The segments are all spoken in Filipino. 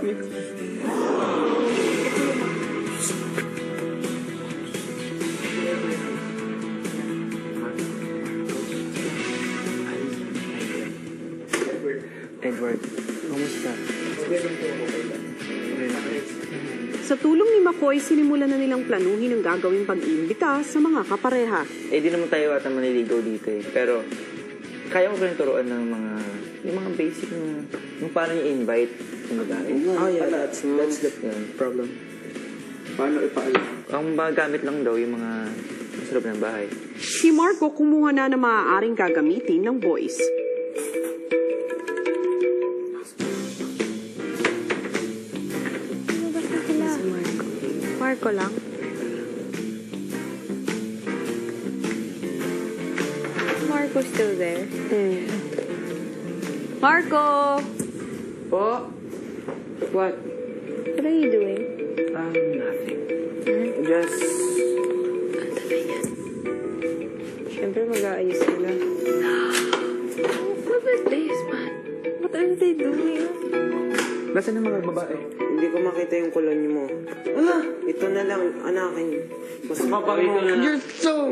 Edward, kamusta? Sa tulong ni McCoy, sinimulan na nilang planuhin ang gagawing pag-iimbita sa mga kapareha. Di naman tayo ata maniligaw dito eh. Pero, kaya ko rin turuan ng yung mga basic yung paano i-invite yung babae. Oh yeah, that's the problem. Paano ipaalam? Ang gamit lang daw yung mga sa loob ng bahay. Si Marco kumuha na ng maaaring gagamitin ng boys. Marco lang. Marco still there? Marco! Po? What? What are you doing? Nothing. Just... Siyempre mag-aayos sila. What is this, man? What are they doing? Nasaan ang mga babae? Hindi ko makita yung kolonyo mo. Ito na lang, anakin. Mas mapakita mo. You're so...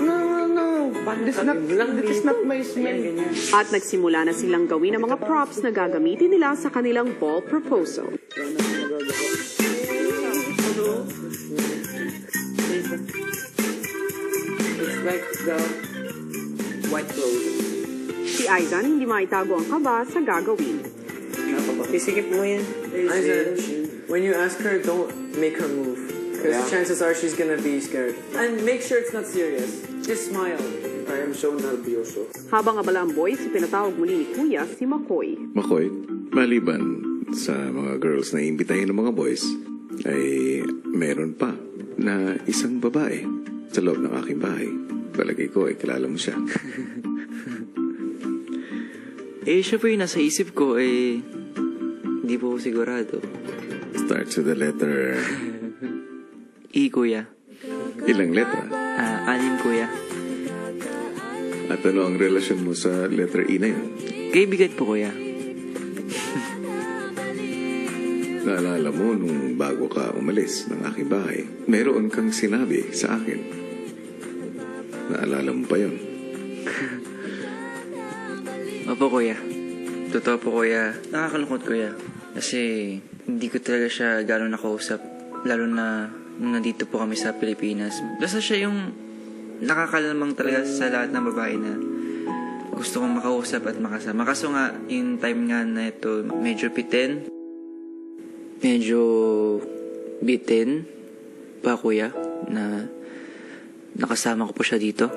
No. This is not my smell. At nagsimula na silang gawin ang mga props na gagamitin nila sa kanilang ball proposal. It's like the white clothes. Si Aidan hindi maitago ang kaba sa gagawin. Sisikip mo yan. When you ask her, don't make her move. Because chances are she's gonna be scared. And make sure it's not serious. Just smile. I am so nervioso. Habang abala ang boys, pinatawag muli ni Kuya si McCoy. McCoy, maliban sa mga girls na imbitahin ng mga boys, ay meron pa na isang babae sa loob ng aking bahay. Palagay ko ay kilala mo siya. Siya po yung nasa isip ko hindi po sigurado. Starts with the letter... E, kuya. Ilang letra? 6, kuya. At ano ang relasyon mo sa letter E na yun? Kaibigan po, kuya. Naalala mo nung bago ka umalis ng aking bahay, meron kang sinabi sa akin. Naalala mo pa yun? Opo, kuya. Totoo po, kuya. Nakakalungkot, kuya. Kasi hindi ko talaga siya gano'n nakausap. Lalo na nung nandito po kami sa Pilipinas. Basta siya yung nakakalamang talaga sa lahat ng babae na gusto kong makausap at makasama. Kaso nga, yung time nga na ito, medyo bitin pa, kuya, na nakasama ko po siya dito.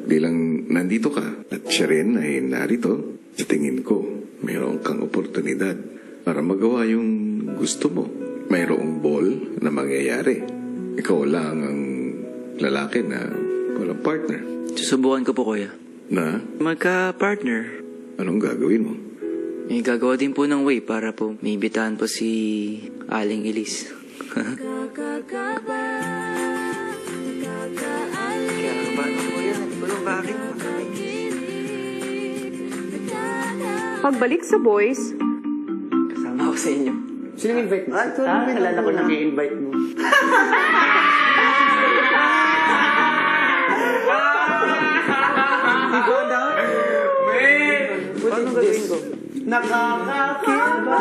Bilang nandito ka at siya rin ay narito, sa tingin ko, mayroon kang oportunidad para magawa yung gusto mo. Mayroong ball na mangyayari. Ikaw lang ang lalaki na walang partner. Susubukan ko po, kuya. Na? Magka-partner. Anong gagawin mo? May gagawa din po ng way para po may imbitahan po si Aling Elise. Kaya ba po yan? Walang bakit? Pagbalik sa boys, Kasama ako sa inyo. Sino invite mo? Kalala ko na i-invite mo. Go down. Paano gagawin ko? Nakakakiba.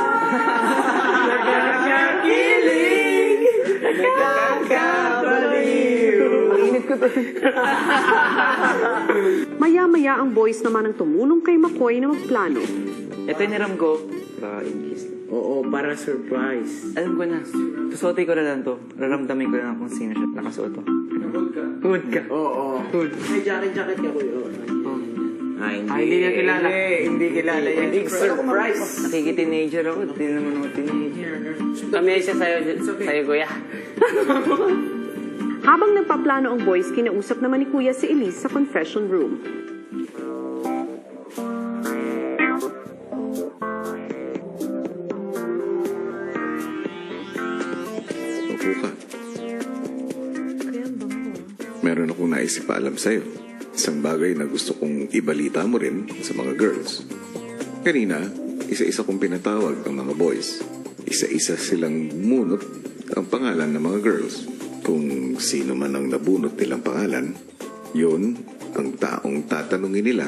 Nakakakilig. Nakakabaliw. Ang init ko to. maya-maya ang boys naman ang tumulong kay McCoy na magplano. Ito yung niram ko. Baka English. Oo, para surprise. Alam ko na. Susuotin ko na lang to. Raramdamin ko na lang kung sino siya nakasuot to. Hood ka. Oo. May jacket ka, kuya. Ay, hindi niya kilala. Hindi kilala yan. Big surprise. Nakiki-teenager ako. Hindi naman ako teenager. Kami siya sa'yo, kuya. Habang nagpaplano ang boys, kinausap naman ni Kuya si Elise sa confession room. Upo ka. Meron akong naisipaalam sa'yo. Isang bagay na gusto kong ibalita mo rin sa mga girls. Kanina, isa-isa kong pinatawag ang mga boys. Isa-isa silang munot ang pangalan ng mga girls. Kung sino man ang nabunot nilang pangalan, yun ang taong tatanungin nila,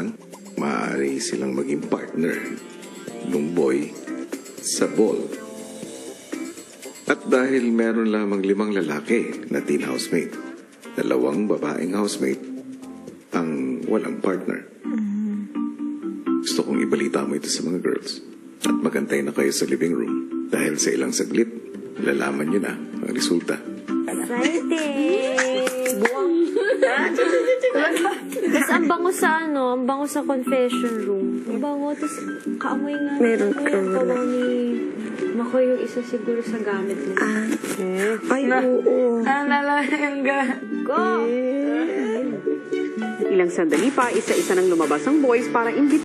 maaari silang maging partner ng boy sa ball. At dahil meron lamang 5 lalaki na teen housemate, 2 babaeng housemate ang walang partner. Gusto kong ibalita mo ito sa mga girls at magantay na kayo sa living room dahil sa ilang saglit, lalaman nyo na ang resulta. Exciting! Buwang. Tapos ang bango sa ang bango sa confession room. Ang bango, tapos kaamoy nga. Meron ka kawaw ni Makoy yung isa siguro sa gamit mo. Ay, oo. Ilang sandali pa, isa-isa nang lumabas ang boys para imbitahan